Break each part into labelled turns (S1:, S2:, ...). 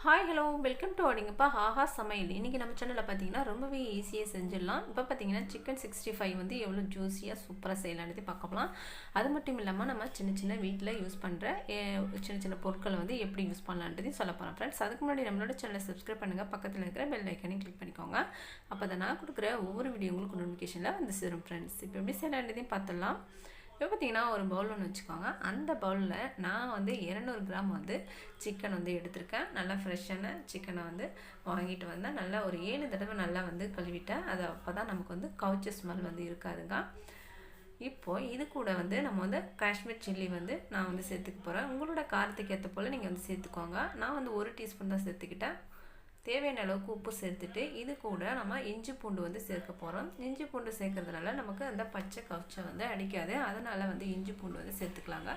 S1: Hi hello welcome to அடிங்கப்பா ஆஹா சமையல். இன்றைக்கி நம்ம சேனலில் பார்த்தீங்கன்னா ரொம்பவே ஈஸியாக செஞ்சிடலாம். இப்போ பார்த்தீங்கன்னா சிக்கன் 65 வந்து எவ்வளோ ஜூஸியாக சூப்பராக செய்யலான்னு பார்க்கலாம். அது மட்டும் இல்லாமல் நம்ம சின்ன சின்ன வீட்டில் யூஸ் பண்ணுற சின்ன சின்ன பொருட்களை வந்து எப்படி யூஸ் பண்ணலான்றதையும் சொல்ல போகிறோம் ஃப்ரெண்ட்ஸ். அதுக்கு முன்னாடி நம்மளோட சேனலை சப்ஸ்கிரைப் பண்ணுங்கள், பக்கத்தில் இருக்கிற பெல் ஐக்கனையும் கிளிக் பண்ணிக்கோங்க. அப்போ தான் நான் கொடுக்குற ஒவ்வொரு வீடியோ உங்களுக்கு நோட்டிஃபிகேஷனில் வந்து சேரும் ஃப்ரெண்ட்ஸ். இப்போ எப்படி செய்யலான்றதையும் பார்த்துடலாம். இப்போ பார்த்தீங்கன்னா ஒரு பவுல் ஒன்று வச்சுக்கோங்க. அந்த பவுலில் நான் வந்து 200 கிராம் வந்து சிக்கன் வந்து எடுத்திருக்கேன். நல்லா ஃப்ரெஷ்ஷான சிக்கனை வந்து வாங்கிட்டு வந்தேன். நல்லா ஒரு 7 தடவை நல்லா வந்து கழுவிட்டேன். அது அப்போ தான் நமக்கு வந்து கவுச்ச ஸ்மெல் வந்து இருக்காதுங்க. இப்போது இது கூட வந்து நம்ம வந்து காஷ்மீர் சில்லி வந்து நான் வந்து சேர்த்துக்க போகிறேன். உங்களோட காரத்துக்கு ஏற்ற போல் நீங்கள் வந்து சேர்த்துக்கோங்க. நான் வந்து 1 டீஸ்பூன் தான் சேர்த்துக்கிட்டேன். தேவையான அளவுக்கு உப்பு சேர்த்துட்டு இது கூட நம்ம இஞ்சி பூண்டு வந்து சேர்க்க போகிறோம். இஞ்சி பூண்டு சேர்க்கறதுனால நமக்கு அந்த பச்சை கவுச்சை வந்து அடிக்காது. அதனால் வந்து இஞ்சி பூண்டு வந்து சேர்த்துக்கலாங்க.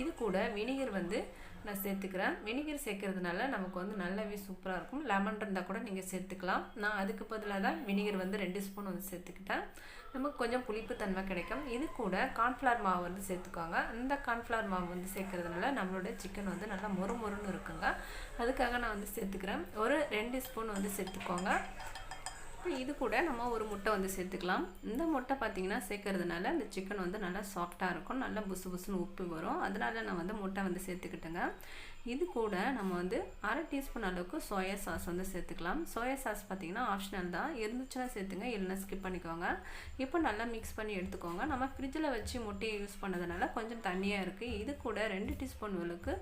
S1: இது கூட வினிகர் வந்து நான் சேர்த்துக்கிறேன். வினிகர் சேர்க்கறதுனால நமக்கு வந்து நல்லாவே சூப்பராக இருக்கும். லெமன் இருந்தால் கூட நீங்கள் சேர்த்துக்கலாம். நான் அதுக்கு பதிலாக தான் வினிகர் வந்து 2 ஸ்பூன் வந்து சேர்த்துக்கிட்டேன். நமக்கு கொஞ்சம் புளிப்பு தன்மை கிடைக்கும். இது கூட கார்ன்ஃப்ளவர் மாவு வந்து சேர்த்துக்கோங்க. அந்த கார்ன்ஃப்ளவர் மாவு வந்து சேர்க்கறதுனால நம்மளோட சிக்கன் வந்து நல்லா மொறு மொறுன்னு இருக்குங்க. அதுக்காக நான் வந்து சேர்த்துக்கிறேன். ஒரு 2 ஸ்பூன் வந்து சேர்த்துக்கோங்க. இது கூட நம்ம ஒரு முட்டை வந்து சேர்த்துக்கலாம். இந்த முட்டை பார்த்திங்கன்னா சேர்க்கறதுனால அந்த சிக்கன் வந்து நல்லா சாஃப்டாக இருக்கும், நல்லா புசு புசுன்னு உப்பு வரும். அதனால நான் வந்து முட்டை வந்து சேர்த்துக்கிட்டேங்க. இது கூட நம்ம வந்து 1/2 டீஸ்பூன் அளவுக்கு சோயா சாஸ் வந்து சேர்த்துக்கலாம். சோயா சாஸ் பார்த்திங்கன்னா ஆப்ஷனல் தான், இருந்துச்சுன்னா சேர்த்துங்க, இல்லைன்னா ஸ்கிப் பண்ணிக்கோங்க. இப்போ நல்லா மிக்ஸ் பண்ணி எடுத்துக்கோங்க. நம்ம ஃப்ரிட்ஜில் வச்சு முட்டையை யூஸ் பண்ணதுனால கொஞ்சம் தண்ணியாக இருக்குது. இது கூட 2 டீஸ்பூன் அளவுக்கு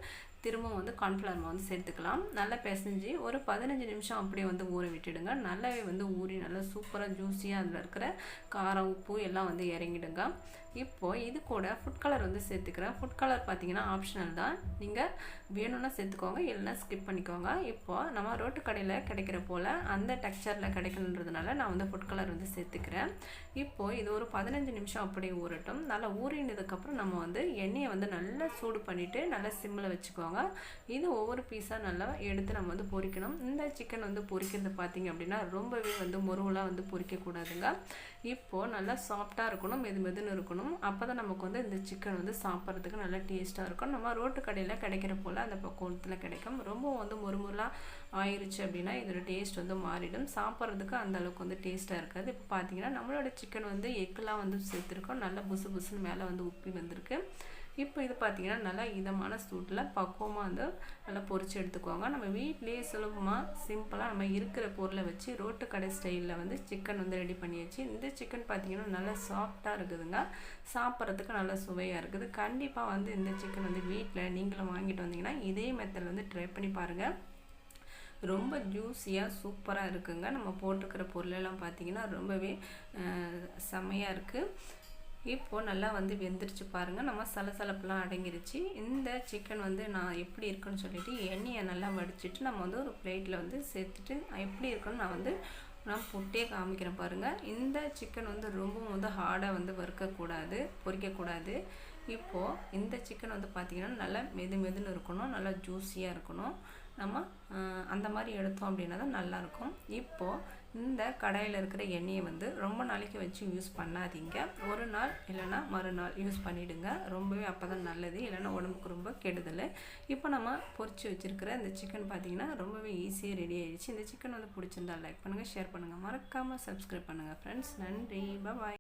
S1: திரும்பவும் வந்து கார்ன்ஃப்ளவர் மாவு வந்து சேர்த்துக்கலாம். நல்லா பிசைஞ்சு ஒரு 15 நிமிஷம் அப்படியே வந்து ஊற விட்டுடுங்க. நல்லாவே வந்து ஊறி நல்லா சூப்பராக ஜூஸியாக அதில் இருக்கிற காரம் உப்பு எல்லாம் வந்து இறங்கிடுங்க. இப்போது இது கூட ஃபுட் கலர் வந்து சேர்த்துக்கிறேன். ஃபுட் கலர் பார்த்திங்கன்னா ஆப்ஷனல் தான், நீங்கள் வேணும்னா சேர்த்துக்கோங்க, இல்லைன்னா ஸ்கிப் பண்ணிக்கோங்க. இப்போது நம்ம ரோட்டு கடையில் கிடைக்கிற போல் அந்த டெக்ஸ்சரில் கிடைக்கணுன்றதுனால நான் வந்து ஃபுட் கலர் வந்து சேர்த்துக்கிறேன். இப்போது இது ஒரு 15 நிமிஷம் அப்படியே ஊறட்டும். நல்லா ஊறினதுக்கப்புறம் நம்ம வந்து எண்ணெயை வந்து நல்லா சூடு பண்ணிவிட்டு நல்லா சிம்மில் வச்சுக்கோங்க. இது ஒவ்வொரு பீஸாக நல்லா எடுத்து நம்ம வந்து பொரிக்கணும். இந்த சிக்கன் வந்து பொரிக்கிறது பார்த்திங்க அப்படின்னா ரொம்பவே வந்து முருவலாக வந்து பொரிக்கக்கூடாதுங்க. இப்போது நல்லா சாஃப்டாக இருக்கணும், மெதுன்னு இருக்கணும். அப்போ தான் நமக்கு வந்து இந்த சிக்கன் வந்து சாப்பிட்றதுக்கு நல்லா டேஸ்ட்டாக இருக்கும். நம்ம ரோட்டு கடையில் கிடைக்கிற போல் அந்த பக்குவத்தில் கிடைக்கும். ரொம்ப வந்து முறுமுறுலாம் ஆயிடுச்சு அப்படின்னா இதோட டேஸ்ட் வந்து மாறிடும். சாப்பிட்றதுக்கு அந்த அளவுக்கு வந்து டேஸ்ட்டாக இருக்காது. இப்போ பார்த்தீங்கன்னா நம்மளோட சிக்கன் வந்து எக்கெலாம் வந்து சேர்த்துருக்கோம். நல்லா புசு புசுன்னு மேலே வந்து உப்பி வந்திருக்கு. இப்போ இது பார்த்திங்கன்னா நல்லா இதமான சூட்டில் பக்குவமாக வந்து நல்லா பொரித்து எடுத்துக்குவாங்க. நம்ம வீட்டிலேயே சுலபமாக சிம்பிளாக நம்ம இருக்கிற பொருளை வச்சு ரோட்டு கடை ஸ்டைலில் வந்து சிக்கன் வந்து ரெடி பண்ணியாச்சு. இந்த சிக்கன் பார்த்திங்கன்னா நல்லா சாஃப்டாக இருக்குதுங்க, சாப்பிட்றதுக்கு நல்லா சுவையாக இருக்குது. கண்டிப்பாக வந்து இந்த சிக்கன் வந்து வீட்டில் நீங்களும் வாங்கிட்டு வந்தீங்கன்னா இதே மெத்தடில் வந்து ட்ரை பண்ணி பாருங்கள். ரொம்ப ஜூஸியாக சூப்பராக இருக்குங்க. நம்ம போட்டிருக்கிற பொருளெல்லாம் பார்த்திங்கன்னா ரொம்பவே செம்மையாக இருக்குது. இப்போது நல்லா வந்து வெந்துருச்சு பாருங்கள். நம்ம சலசலப்பெலாம் அடங்கிருச்சு. இந்த சிக்கன் வந்து நான் எப்படி இருக்குன்னு சொல்லிவிட்டு எண்ணெயை நல்லா வடிச்சிட்டு நம்ம வந்து ஒரு பிளேட்டில் வந்து சேர்த்துட்டு எப்படி இருக்குன்னு நான் புட்டே காமிக்கிறேன் பாருங்கள். இந்த சிக்கன் வந்து ரொம்ப வந்து ஹார்டாக வந்து வறுக்கக்கூடாது, பொரிக்கக்கூடாது. இப்போது இந்த சிக்கன் வந்து பார்த்திங்கன்னா நல்லா மெதுன்னு இருக்கணும், நல்லா ஜூஸியாக இருக்கணும். நம்ம அந்த மாதிரி எடுத்தோம் அப்படின்னா தான் நல்லாயிருக்கும். இப்போது இந்த கடாயில் இருக்கிற எண்ணெயை வந்து ரொம்ப நாளைக்கு வச்சு யூஸ் பண்ணாதீங்க. ஒரு நாள் இல்லைன்னா மறுநாள் யூஸ் பண்ணிவிடுங்க. ரொம்பவே அப்போ தான் நல்லது, இல்லைன்னா உடம்புக்கு ரொம்ப கெடுதல். இப்போ நம்ம பொரிச்சு வச்சுருக்கிற இந்த சிக்கன் பார்த்திங்கன்னா ரொம்பவே ஈஸியாக ரெடி ஆகிடுச்சு. இந்த சிக்கன் வந்து பிடிச்சிருந்தா லைக் பண்ணுங்கள், ஷேர் பண்ணுங்கள், மறக்காமல் சப்ஸ்கிரைப் பண்ணுங்கள் ஃப்ரெண்ட்ஸ். நன்றி, பாய்.